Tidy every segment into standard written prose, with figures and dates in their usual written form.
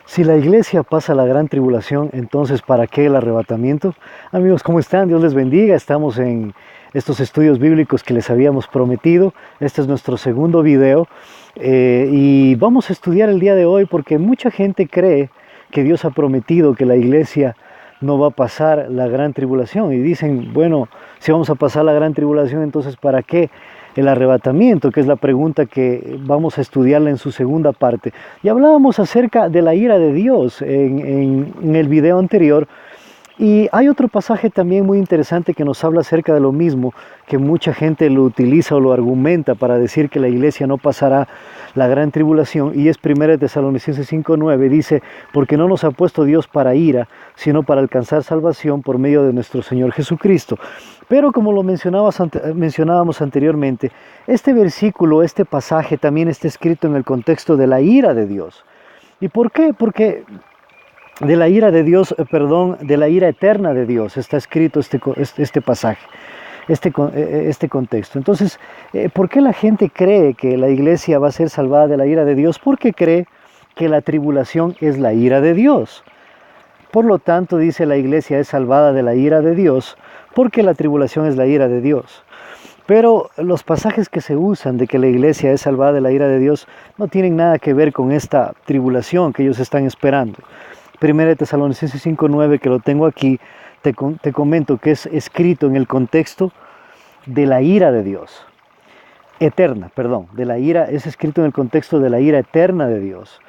Si la iglesia pasa la gran tribulación, entonces ¿para qué el arrebatamiento? Amigos, ¿cómo están? Dios les bendiga. Estamos en estos estudios bíblicos que les habíamos prometido. Este es nuestro segundo video y vamos a estudiar el día de hoy porque mucha gente cree que Dios ha prometido que la iglesia no va a pasar la gran tribulación y dicen, bueno, si vamos a pasar la gran tribulación, entonces ¿para qué el arrebatamiento? Que es la pregunta que vamos a estudiarla en su segunda parte. Y hablábamos acerca de la ira de Dios en el video anterior. Y hay otro pasaje también muy interesante que nos habla acerca de lo mismo, que mucha gente lo utiliza o lo argumenta para decir que la iglesia no pasará la gran tribulación, y es 1 Tesalonicenses 5:9, dice, porque no nos ha puesto Dios para ira, sino para alcanzar salvación por medio de nuestro Señor Jesucristo. Pero como lo mencionábamos anteriormente, este versículo, este pasaje también está escrito en el contexto de la ira de Dios. ¿Y por qué? Porque de la ira de Dios, de la ira eterna de Dios está escrito este pasaje, este contexto. Entonces, ¿por qué la gente cree que la iglesia va a ser salvada de la ira de Dios? Porque cree que la tribulación es la ira de Dios. Por lo tanto, dice, la iglesia es salvada de la ira de Dios, porque la tribulación es la ira de Dios. Pero los pasajes que se usan de que la iglesia es salvada de la ira de Dios no tienen nada que ver con esta tribulación que ellos están esperando. 1 Tesalonicenses 5:9, que lo tengo aquí, te comento que es escrito en el contexto de la ira de Dios. Eterna, perdón, de la ira, es escrito en el contexto de la ira eterna de Dios.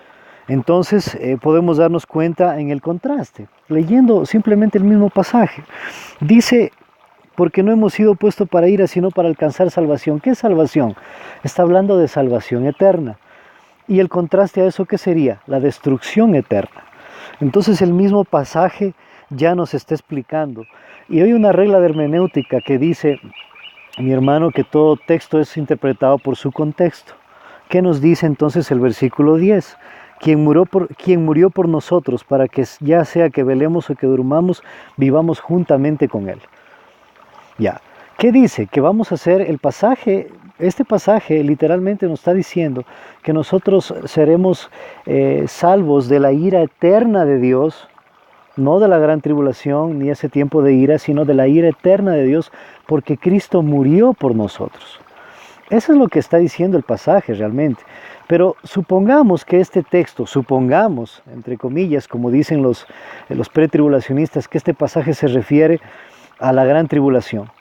Entonces podemos darnos cuenta en el contraste, leyendo simplemente el mismo pasaje. Dice, porque no hemos sido puestos para ira, sino para alcanzar salvación. ¿Qué es salvación? Está hablando de salvación eterna. Y el contraste a eso, ¿qué sería? La destrucción eterna. Entonces el mismo pasaje ya nos está explicando. Y hay una regla de hermenéutica que dice, mi hermano, que todo texto es interpretado por su contexto. ¿Qué nos dice entonces el versículo 10? Quien murió por nosotros, para que ya sea que velemos o que durmamos, vivamos juntamente con él. Ya. ¿Qué dice? Que vamos a hacer el pasaje. Este pasaje literalmente nos está diciendo que nosotros seremos salvos de la ira eterna de Dios, no de la gran tribulación ni ese tiempo de ira, sino de la ira eterna de Dios, porque Cristo murió por nosotros. Eso es lo que está diciendo el pasaje realmente. Pero supongamos que este texto, supongamos, entre comillas, como dicen los pretribulacionistas, que este pasaje se refiere a la gran tribulación.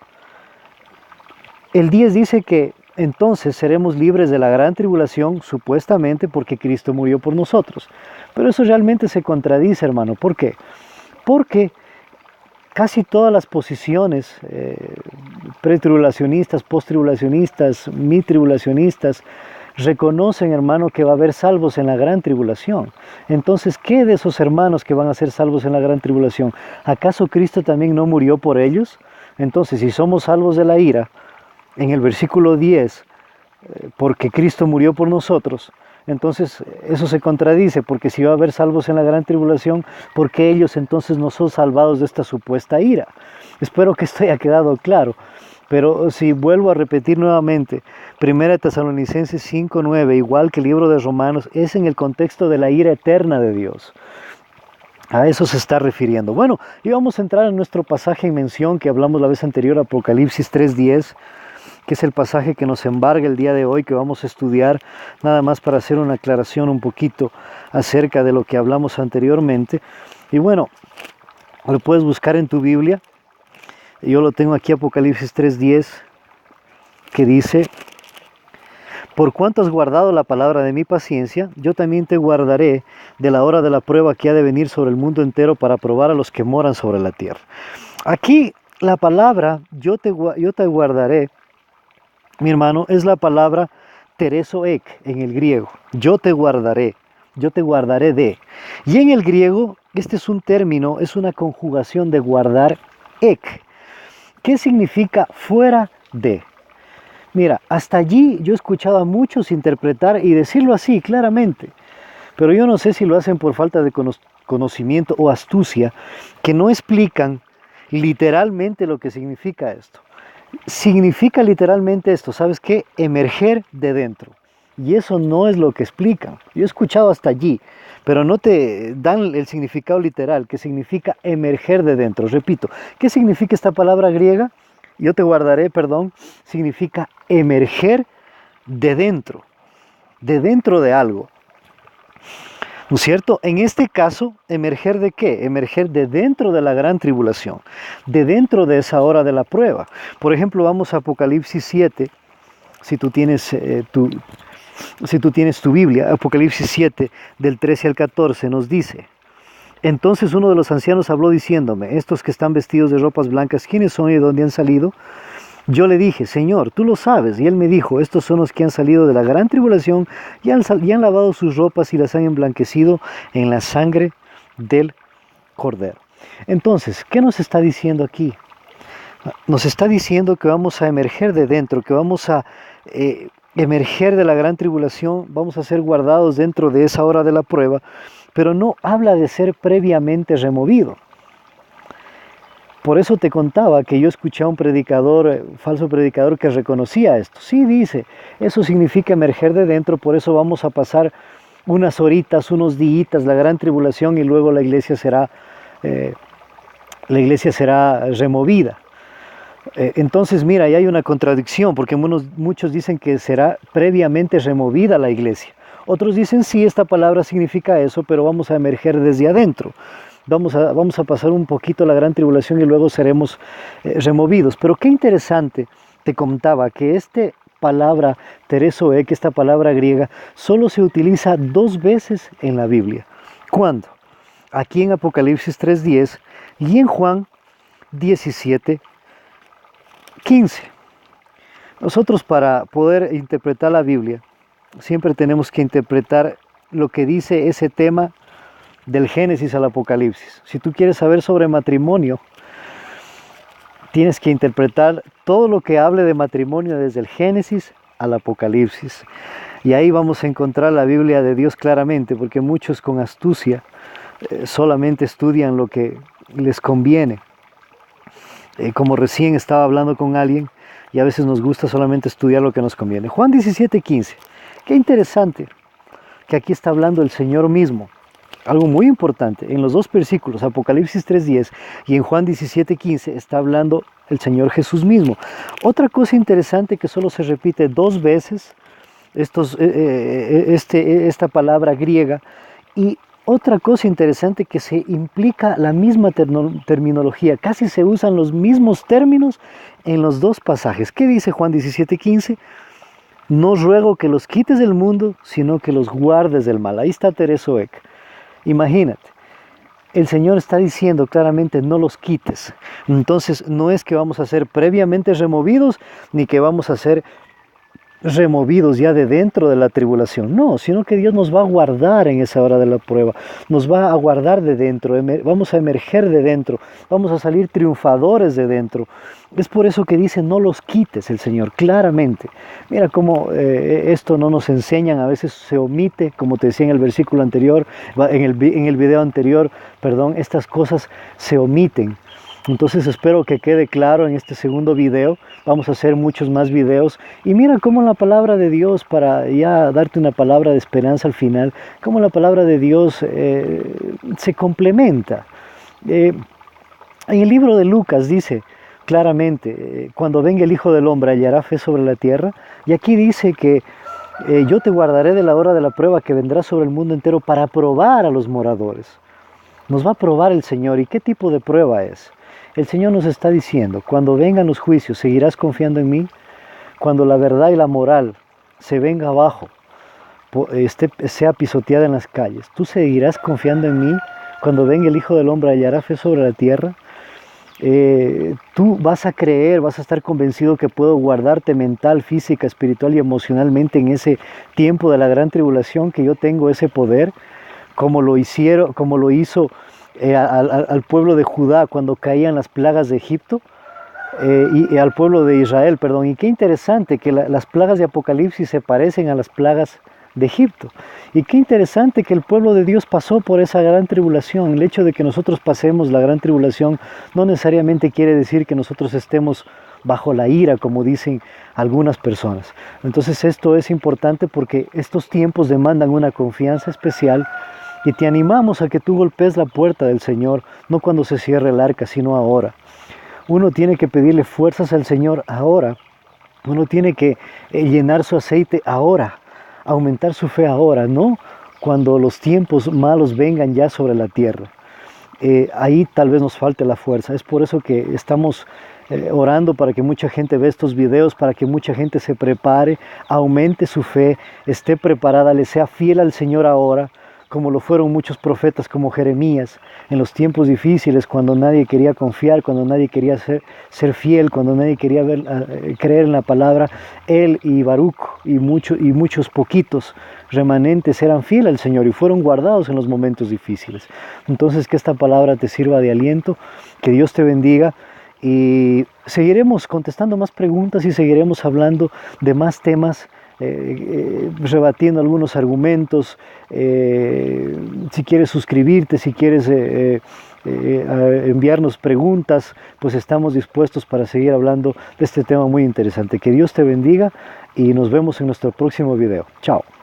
El 10 dice que entonces seremos libres de la gran tribulación, supuestamente porque Cristo murió por nosotros. Pero eso realmente se contradice, hermano. ¿Por qué? Porque casi todas las posiciones pretribulacionistas, posttribulacionistas, mitribulacionistas, reconocen, hermano, que va a haber salvos en la gran tribulación. Entonces, ¿qué de esos hermanos que van a ser salvos en la gran tribulación? ¿Acaso Cristo también no murió por ellos? Entonces, si somos salvos de la ira, en el versículo 10, porque Cristo murió por nosotros, entonces eso se contradice, porque si va a haber salvos en la gran tribulación, ¿por qué ellos entonces no son salvados de esta supuesta ira? Espero que esto haya quedado claro. Pero si vuelvo a repetir nuevamente, 1 Tesalonicenses 5:9, igual que el libro de Romanos, es en el contexto de la ira eterna de Dios. A eso se está refiriendo. Bueno, y vamos a entrar en nuestro pasaje en mención que hablamos la vez anterior, Apocalipsis 3:10, que es el pasaje que nos embarga el día de hoy, que vamos a estudiar, nada más para hacer una aclaración un poquito acerca de lo que hablamos anteriormente. Y bueno, lo puedes buscar en tu Biblia. Yo lo tengo aquí, Apocalipsis 3:10, que dice, por cuanto has guardado la palabra de mi paciencia, yo también te guardaré de la hora de la prueba que ha de venir sobre el mundo entero para probar a los que moran sobre la tierra. Aquí la palabra yo te guardaré, mi hermano, es la palabra tereso ek en el griego. Yo te guardaré de. Y en el griego, este es un término, es una conjugación de guardar ek. ¿Qué significa fuera de? Mira, hasta allí yo he escuchado a muchos interpretar y decirlo así claramente, pero yo no sé si lo hacen por falta de conocimiento o astucia, que no explican literalmente lo que significa esto. Significa literalmente esto, ¿sabes qué? Emerger de dentro. Y eso no es lo que explican. Yo he escuchado hasta allí, pero no te dan el significado literal, que significa emerger de dentro. Repito, ¿qué significa esta palabra griega? Yo te guardaré, perdón, significa emerger de dentro de algo. ¿No es cierto? En este caso, ¿emerger de qué? Emerger de dentro de la gran tribulación, de dentro de esa hora de la prueba. Por ejemplo, vamos a Apocalipsis 7, si tú tienes tu Biblia, Apocalipsis 7, del 13 al 14, nos dice: entonces uno de los ancianos habló diciéndome, estos que están vestidos de ropas blancas, ¿quiénes son y de dónde han salido? Yo le dije, Señor, tú lo sabes. Y él me dijo, estos son los que han salido de la gran tribulación y han lavado sus ropas y las han emblanquecido en la sangre del Cordero. Entonces, ¿qué nos está diciendo aquí? Nos está diciendo que vamos a emerger de dentro, que vamos a emerger de la gran tribulación, vamos a ser guardados dentro de esa hora de la prueba, pero no habla de ser previamente removido. Por eso te contaba que yo escuché a un predicador, falso predicador, que reconocía esto. Sí, dice, eso significa emerger de dentro, por eso vamos a pasar unas horitas, unos días, la gran tribulación, y luego la iglesia será removida. Entonces, mira, ahí hay una contradicción, porque muchos dicen que será previamente removida la iglesia. Otros dicen, sí, esta palabra significa eso, pero vamos a emerger desde adentro. Vamos a pasar un poquito la gran tribulación y luego seremos removidos. Pero qué interesante, te contaba, que esta palabra, teresoe, que esta palabra griega, solo se utiliza 2 veces en la Biblia. ¿Cuándo? Aquí en Apocalipsis 3:10 y en Juan 17:15. Nosotros, para poder interpretar la Biblia, siempre tenemos que interpretar lo que dice ese tema del Génesis al Apocalipsis. Si tú quieres saber sobre matrimonio, tienes que interpretar todo lo que hable de matrimonio desde el Génesis al Apocalipsis. Y ahí vamos a encontrar la Biblia de Dios claramente, porque muchos con astucia solamente estudian lo que les conviene. Como recién estaba hablando con alguien, y a veces nos gusta solamente estudiar lo que nos conviene. Juan 17:15. Qué interesante que aquí está hablando el Señor mismo. Algo muy importante, en los 2 versículos, Apocalipsis 3:10 y en Juan 17:15, está hablando el Señor Jesús mismo. Otra cosa interesante que solo se repite 2 veces, esta palabra griega, y otra cosa interesante que se implica la misma terminología, casi se usan los mismos términos en los 2 pasajes. ¿Qué dice Juan 17:15? No ruego que los quites del mundo, sino que los guardes del mal. Ahí está teresoek. Imagínate, el Señor está diciendo claramente, no los quites. Entonces, no es que vamos a ser previamente removidos, ni que vamos a ser removidos ya de dentro de la tribulación. No, sino que Dios nos va a guardar en esa hora de la prueba. Nos va a guardar de dentro, vamos a emerger de dentro, vamos a salir triunfadores de dentro. Es por eso que dice, no los quites el Señor, claramente. Mira cómo esto no nos enseñan, a veces se omite, como te decía en el versículo anterior, en el video anterior, perdón, estas cosas se omiten. Entonces espero que quede claro en este segundo video. Vamos a hacer muchos más videos. Y mira cómo la palabra de Dios, para ya darte una palabra de esperanza al final, cómo la palabra de Dios se complementa. En el libro de Lucas dice claramente, cuando venga el Hijo del Hombre, hallará fe sobre la tierra. Y aquí dice que yo te guardaré de la hora de la prueba que vendrá sobre el mundo entero para probar a los moradores. Nos va a probar el Señor. ¿Y qué tipo de prueba es? El Señor nos está diciendo, cuando vengan los juicios, ¿seguirás confiando en mí? Cuando la verdad y la moral se venga abajo, sea pisoteada en las calles, ¿tú seguirás confiando en mí? Cuando venga el Hijo del Hombre, hallará fe sobre la tierra. Tú vas a creer, vas a estar convencido que puedo guardarte mental, física, espiritual y emocionalmente en ese tiempo de la gran tribulación, que yo tengo ese poder, como lo hizo al pueblo de Judá cuando caían las plagas de Egipto, y al pueblo de Israel, perdón. Y qué interesante que las plagas de Apocalipsis se parecen a las plagas de Egipto. Y qué interesante que el pueblo de Dios pasó por esa gran tribulación. El hecho de que nosotros pasemos la gran tribulación no necesariamente quiere decir que nosotros estemos bajo la ira, como dicen algunas personas. Entonces esto es importante porque estos tiempos demandan una confianza especial y te animamos a que tú golpees la puerta del Señor, no cuando se cierre el arca, sino ahora. Uno tiene que pedirle fuerzas al Señor ahora. Uno tiene que llenar su aceite ahora, aumentar su fe ahora, no cuando los tiempos malos vengan ya sobre la tierra. Ahí tal vez nos falte la fuerza. Es por eso que estamos orando para que mucha gente vea estos videos, para que mucha gente se prepare, aumente su fe, esté preparada, le sea fiel al Señor ahora, como lo fueron muchos profetas como Jeremías, en los tiempos difíciles, cuando nadie quería confiar, cuando nadie quería ser fiel, cuando nadie quería creer en la palabra. Él y Baruch y muchos poquitos remanentes eran fieles al Señor y fueron guardados en los momentos difíciles. Entonces, que esta palabra te sirva de aliento, que Dios te bendiga. Y seguiremos contestando más preguntas y seguiremos hablando de más temas, rebatiendo algunos argumentos. Si quieres suscribirte, si quieres enviarnos preguntas, pues estamos dispuestos para seguir hablando de este tema muy interesante. Que Dios te bendiga y nos vemos en nuestro próximo video. Chao.